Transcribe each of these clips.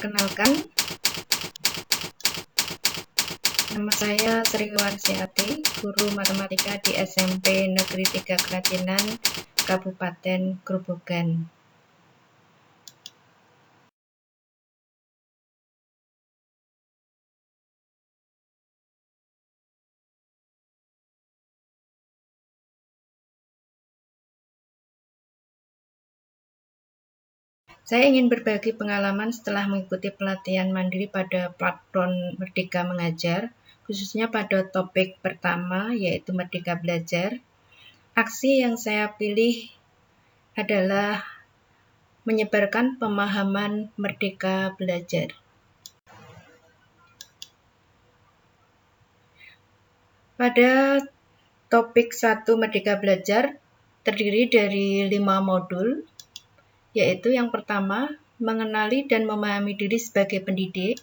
Perkenalkan, nama saya Sri Warsiati, guru matematika di SMP Negeri 3 Kerajinan, Kabupaten Grobogan. Saya ingin berbagi pengalaman setelah mengikuti pelatihan mandiri pada platform Merdeka Mengajar, khususnya pada topik pertama, yaitu Merdeka Belajar. Aksi yang saya pilih adalah menyebarkan pemahaman Merdeka Belajar. Pada topik 1 Merdeka Belajar terdiri dari 5 modul, yaitu yang pertama, mengenali dan memahami diri sebagai pendidik.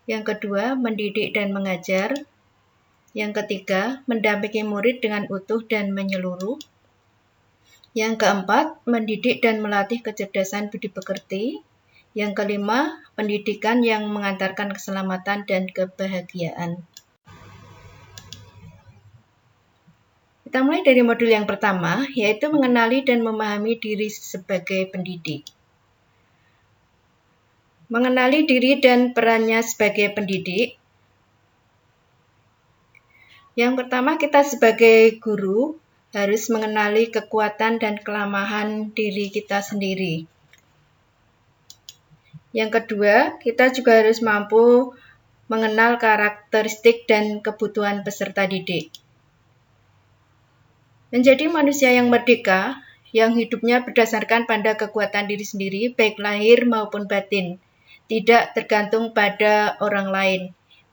Yang kedua, mendidik dan mengajar. Yang ketiga, mendampingi murid dengan utuh dan menyeluruh. Yang keempat, mendidik dan melatih kecerdasan budi pekerti. Yang kelima, pendidikan yang mengantarkan keselamatan dan kebahagiaan. Kita mulai dari modul yang pertama, yaitu mengenali dan memahami diri sebagai pendidik. Mengenali diri dan perannya sebagai pendidik. Yang pertama, kita sebagai guru harus mengenali kekuatan dan kelemahan diri kita sendiri. Yang kedua, kita juga harus mampu mengenal karakteristik dan kebutuhan peserta didik. Menjadi manusia yang merdeka, yang hidupnya berdasarkan pada kekuatan diri sendiri, baik lahir maupun batin, tidak tergantung pada orang lain.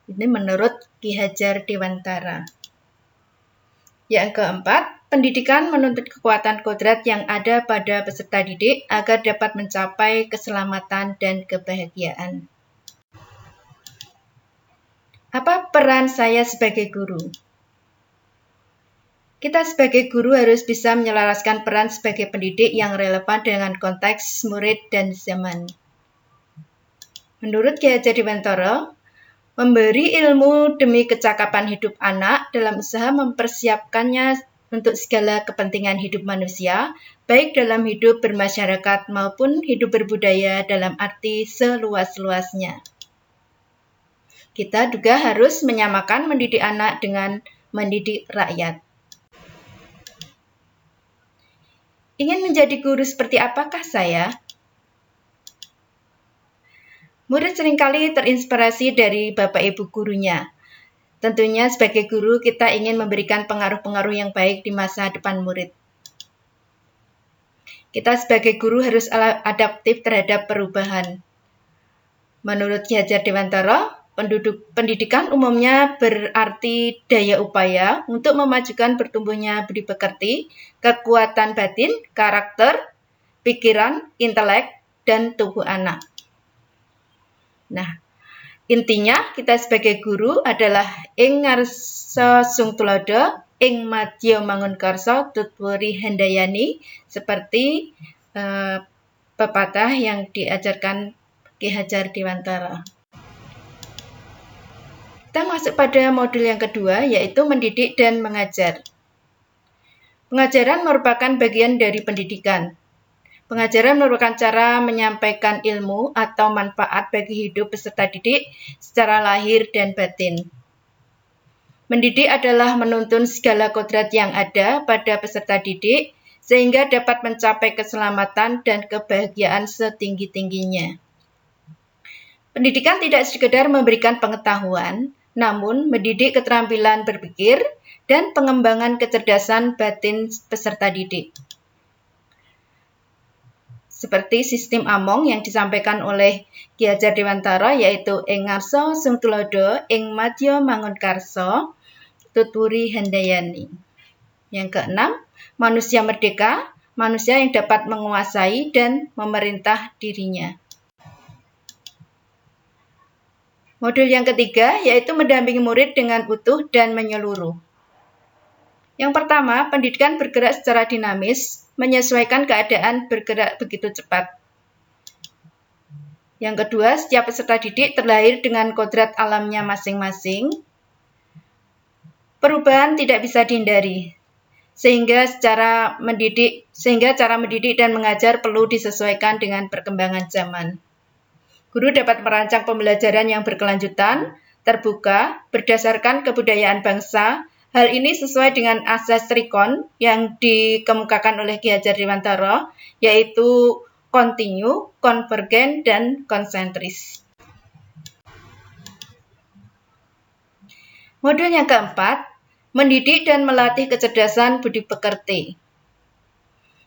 Ini menurut Ki Hajar Dewantara. Yang keempat, pendidikan menuntut kekuatan kodrat yang ada pada peserta didik agar dapat mencapai keselamatan dan kebahagiaan. Apa peran saya sebagai guru? Kita sebagai guru harus bisa menyelaraskan peran sebagai pendidik yang relevan dengan konteks murid dan zaman. Menurut Ki Hajar Dewantara, memberi ilmu demi kecakapan hidup anak dalam usaha mempersiapkannya untuk segala kepentingan hidup manusia, baik dalam hidup bermasyarakat maupun hidup berbudaya dalam arti seluas-luasnya. Kita juga harus menyamakan mendidik anak dengan mendidik rakyat. Ingin menjadi guru seperti apakah saya? Murid seringkali terinspirasi dari bapak ibu gurunya. Tentunya sebagai guru kita ingin memberikan pengaruh-pengaruh yang baik di masa depan murid. Kita sebagai guru harus adaptif terhadap perubahan. Menurut Ki Hajar Dewantara, pendidikan umumnya berarti daya upaya untuk memajukan bertumbuhnya budi pekerti, kekuatan batin, karakter, pikiran, intelek, dan tubuh anak. Nah, intinya kita sebagai guru adalah ing ngarsa sung tulodo, ing madya mangun karsa tutwuri handayani, seperti pepatah yang diajarkan Ki Hajar Dewantara. Kita masuk pada modul yang kedua, yaitu mendidik dan mengajar. Pengajaran merupakan bagian dari pendidikan. Pengajaran merupakan cara menyampaikan ilmu atau manfaat bagi hidup peserta didik secara lahir dan batin. Mendidik adalah menuntun segala kodrat yang ada pada peserta didik sehingga dapat mencapai keselamatan dan kebahagiaan setinggi-tingginya. Pendidikan tidak sekedar memberikan pengetahuan, namun mendidik keterampilan berpikir dan pengembangan kecerdasan batin peserta didik. Seperti sistem Among yang disampaikan oleh Ki Hajar Dewantara, yaitu ing ngarsa sung tulodo, ing madya mangun karsa, tutwuri handayani. Yang keenam, manusia merdeka, manusia yang dapat menguasai dan memerintah dirinya. Modul yang ketiga, yaitu mendampingi murid dengan utuh dan menyeluruh. Yang pertama, pendidikan bergerak secara dinamis, menyesuaikan keadaan bergerak begitu cepat. Yang kedua, setiap peserta didik terlahir dengan kodrat alamnya masing-masing. Perubahan tidak bisa dihindari, sehingga cara mendidik dan mengajar perlu disesuaikan dengan perkembangan zaman. Guru dapat merancang pembelajaran yang berkelanjutan, terbuka, berdasarkan kebudayaan bangsa. Hal ini sesuai dengan asas Trikon yang dikemukakan oleh Ki Hajar Dewantara, yaitu kontinu, konvergen, dan konsentris. Modul yang keempat, mendidik dan melatih kecerdasan budi pekerti.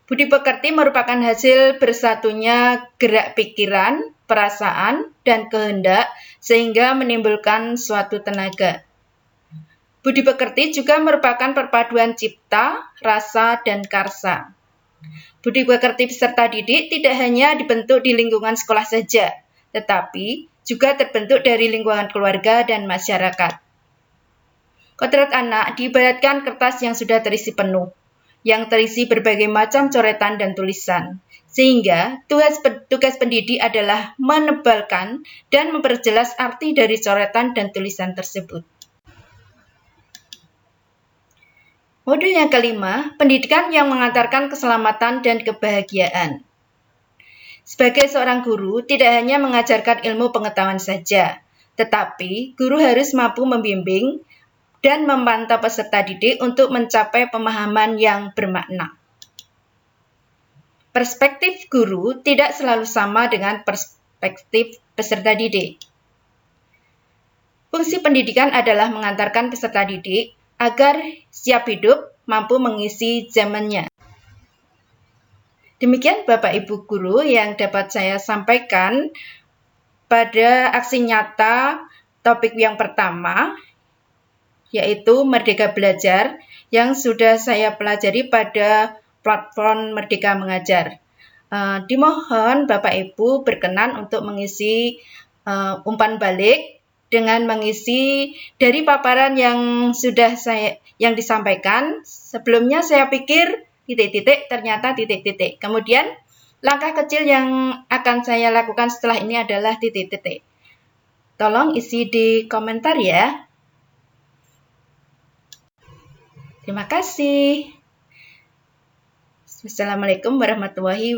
Budi pekerti merupakan hasil bersatunya gerak pikiran, perasaan, dan kehendak sehingga menimbulkan suatu tenaga. Budi pekerti juga merupakan perpaduan cipta, rasa, dan karsa. Budi pekerti peserta didik tidak hanya dibentuk di lingkungan sekolah saja, tetapi juga terbentuk dari lingkungan keluarga dan masyarakat. Kodrat anak diibaratkan kertas yang sudah terisi penuh, yang terisi berbagai macam coretan dan tulisan, sehingga tugas pendidik adalah menebalkan dan memperjelas arti dari coretan dan tulisan tersebut. Modul yang kelima, pendidikan yang mengantarkan keselamatan dan kebahagiaan. Sebagai seorang guru, tidak hanya mengajarkan ilmu pengetahuan saja, tetapi guru harus mampu membimbing dan memantau peserta didik untuk mencapai pemahaman yang bermakna. Perspektif guru tidak selalu sama dengan perspektif peserta didik. Fungsi pendidikan adalah mengantarkan peserta didik agar siap hidup, mampu mengisi zamannya. Demikian Bapak Ibu Guru yang dapat saya sampaikan pada aksi nyata topik yang pertama, yaitu Merdeka Belajar, yang sudah saya pelajari pada platform Merdeka Mengajar. Dimohon Bapak Ibu berkenan untuk mengisi umpan balik dengan mengisi dari paparan yang sudah yang disampaikan. Sebelumnya saya pikir titik-titik, ternyata titik-titik. Kemudian langkah kecil yang akan saya lakukan setelah ini adalah titik-titik. Tolong isi di komentar ya. Terima kasih. Wassalamualaikum warahmatullahi wabarakatuh.